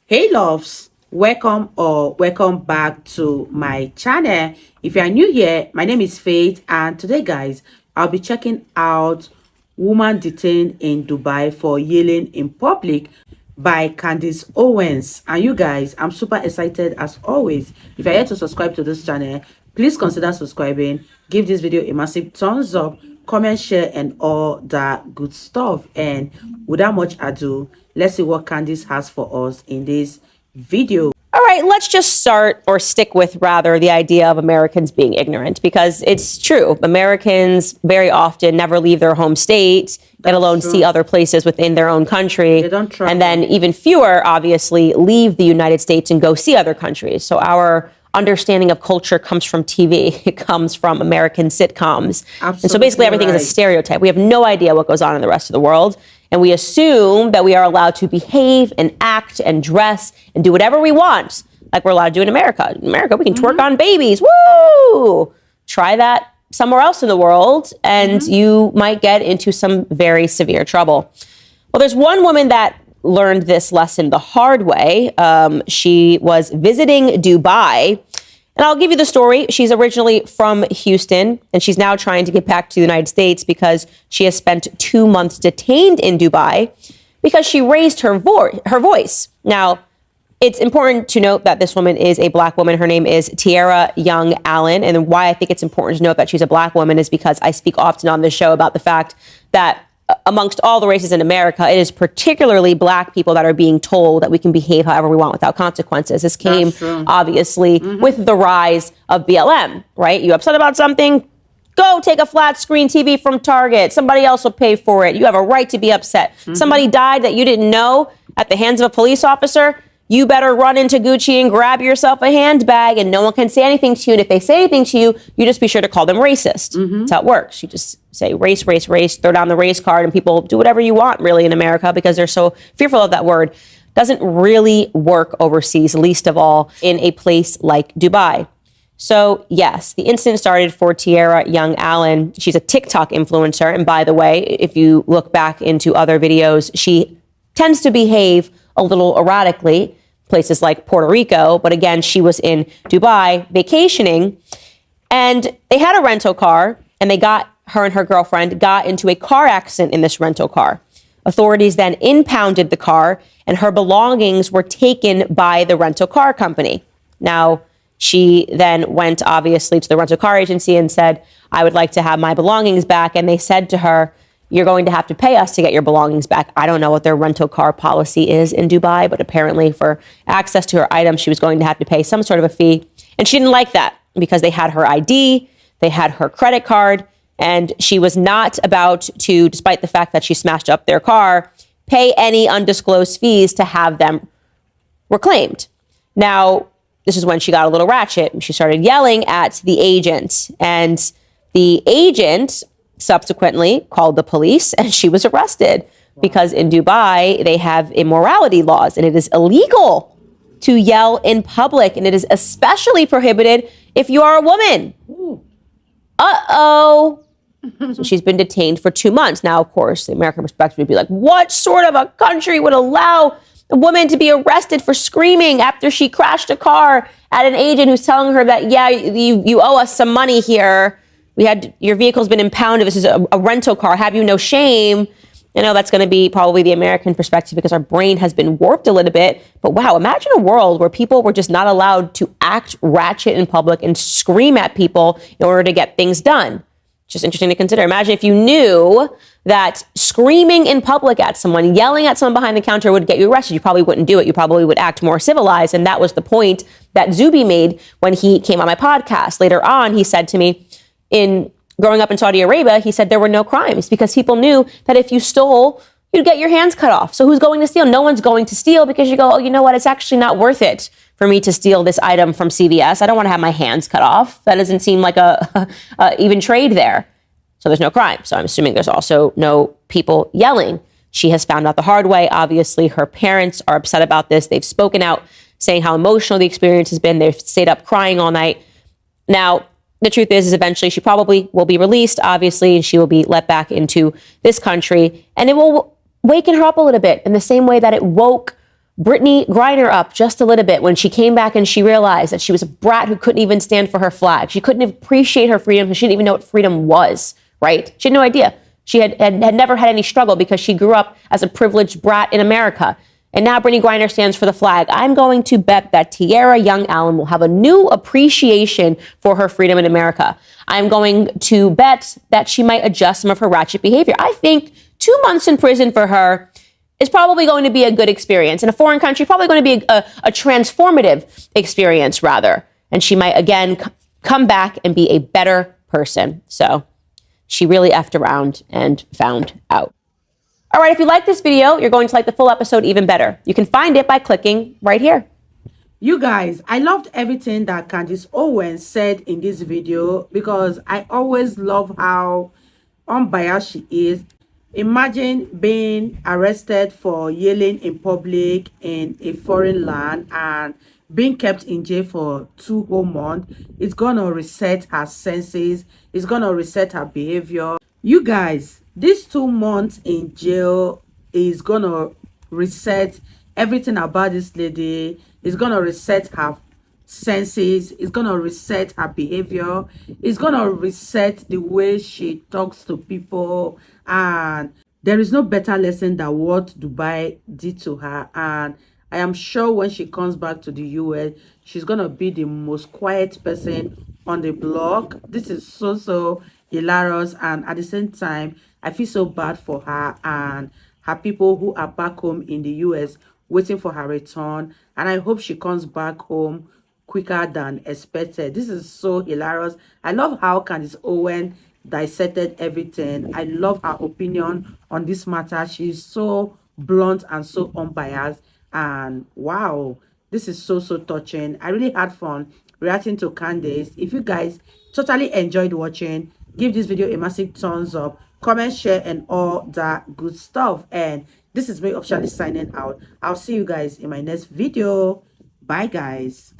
Hey loves, welcome back to my channel. If you are new here, my name is Faith, and today guys, I'll be checking out Woman Detained in Dubai for Yelling in Public by Candace Owens. And you guys, I'm super excited as always. If you're yet to subscribe to this channel, please consider subscribing. Give this video a massive thumbs up, comment, share, and all that good stuff. And without much ado, let's see what Candice has for us in this video. All right, let's just start or stick with rather the idea of Americans being ignorant, because it's true. Americans very often never leave their home state, let alone see other places within their own country. They don't travel. And then even fewer, obviously, leave the United States and go see other countries. So our understanding of culture comes from TV. It comes from American sitcoms. Absolutely. And so basically everything is a stereotype. We have no idea what goes on in the rest of the world. And we assume that we are allowed to behave and act and dress and do whatever we want, like we're allowed to do in America. In America, we can twerk on babies. Woo! Try that somewhere else in the world, and you might get into some very severe trouble. Well, there's one woman that learned this lesson the hard way. She was visiting Dubai. And I'll give you the story. She's originally from Houston, and she's now trying to get back to the United States because she has spent 2 months detained in Dubai because she raised her voice. Now, it's important to note that this woman is a black woman. Her name is Tierra Young Allen. And why I think it's important to note that she's a black woman is because I speak often on this show about the fact that amongst all the races in America, it is particularly black people that are being told that we can behave however we want without consequences. This came obviously with the rise of BLM, right? You upset about something? Go take a flat screen TV from Target. Somebody else will pay for it. You have a right to be upset. Somebody died that you didn't know at the hands of a police officer. You better run into Gucci and grab yourself a handbag, and no one can say anything to you. And if they say anything to you, you just be sure to call them racist. That's how it works. You just say race, race, race, throw down the race card, and people do whatever you want, really, in America, because they're so fearful of that word. Doesn't really work overseas, least of all in a place like Dubai. So, yes, the incident started for Tierra Young Allen. She's a TikTok influencer. And by the way, if you look back into other videos, she tends to behave a little erratically, places like Puerto Rico. But again, she was in Dubai vacationing, and they had a rental car, and her and her girlfriend got into a car accident in this rental car. Authorities then impounded the car, and her belongings were taken by the rental car company. Now, she then went obviously to the rental car agency and said, I would like to have my belongings back. And they said to her, you're going to have to pay us to get your belongings back. I don't know what their rental car policy is in Dubai, but apparently for access to her items, she was going to have to pay some sort of a fee. And she didn't like that because they had her ID, they had her credit card, and she was not about to, despite the fact that she smashed up their car, pay any undisclosed fees to have them reclaimed. Now, this is when she got a little ratchet. She started yelling at the agent, and the agent subsequently called the police, and she was arrested because in Dubai, they have immorality laws, and it is illegal to yell in public, and it is especially prohibited if you are a woman. Uh-oh. So she's been detained for 2 months. Now, of course, the American perspective would be like, what sort of a country would allow a woman to be arrested for screaming after she crashed a car at an agent who's telling her that, yeah, you owe us some money here. Your vehicle's been impounded. This is a rental car. Have you no shame? I know that's going to be probably the American perspective because our brain has been warped a little bit. But wow, imagine a world where people were just not allowed to act ratchet in public and scream at people in order to get things done. Just interesting to consider. Imagine if you knew that screaming in public at someone, yelling at someone behind the counter would get you arrested. You probably wouldn't do it. You probably would act more civilized. And that was the point that Zuby made when he came on my podcast. Later on, he said to me, in growing up in Saudi Arabia, he said there were no crimes because people knew that if you stole, you'd get your hands cut off. So who's going to steal? No one's going to steal because you go, oh, you know what? It's actually not worth it for me to steal this item from CVS. I don't want to have my hands cut off. That doesn't seem like a even trade there. So there's no crime. So I'm assuming there's also no people yelling. She has found out the hard way. Obviously, her parents are upset about this. They've spoken out saying how emotional the experience has been. They've stayed up crying all night. Now, the truth is eventually she probably will be released, obviously, and she will be let back into this country. And it will waken her up a little bit in the same way that it woke Brittany Griner up just a little bit when she came back and she realized that she was a brat who couldn't even stand for her flag. She couldn't appreciate her freedom because she didn't even know what freedom was, right? She had no idea. She had never had any struggle because she grew up as a privileged brat in America. And now Brittany Griner stands for the flag. I'm going to bet that Tiara Young Allen will have a new appreciation for her freedom in America. I'm going to bet that she might adjust some of her ratchet behavior. I think 2 months in prison for her is probably going to be a good experience. In a foreign country, probably going to be a transformative experience, rather. And she might, again, come back and be a better person. So she really effed around and found out. All right, if you like this video, you're going to like the full episode even better. You can find it by clicking right here. You guys, I loved everything that Candace Owens said in this video because I always love how unbiased she is. Imagine being arrested for yelling in public in a foreign land and being kept in jail for 2 whole months. It's gonna reset her senses. It's gonna reset her behavior. You guys, these 2 months in jail is gonna reset everything about this lady. It's gonna reset her senses. It's gonna reset her behavior. It's gonna reset the way she talks to people. And there is no better lesson than what Dubai did to her. And I am sure when she comes back to the US, she's gonna be the most quiet person on the block. This is so hilarious, and at the same time I feel so bad for her and her people who are back home in the US waiting for her return. And I hope she comes back home quicker than expected. This is so hilarious. I love how Candace Owen dissected everything. I love her opinion on this matter. She's so blunt and so unbiased. And wow, this is so touching. I really had fun reacting to Candace. If you guys totally enjoyed watching, give this video a massive thumbs up, comment, share, and all that good stuff. And this is me officially signing out. I'll see you guys in my next video. Bye guys.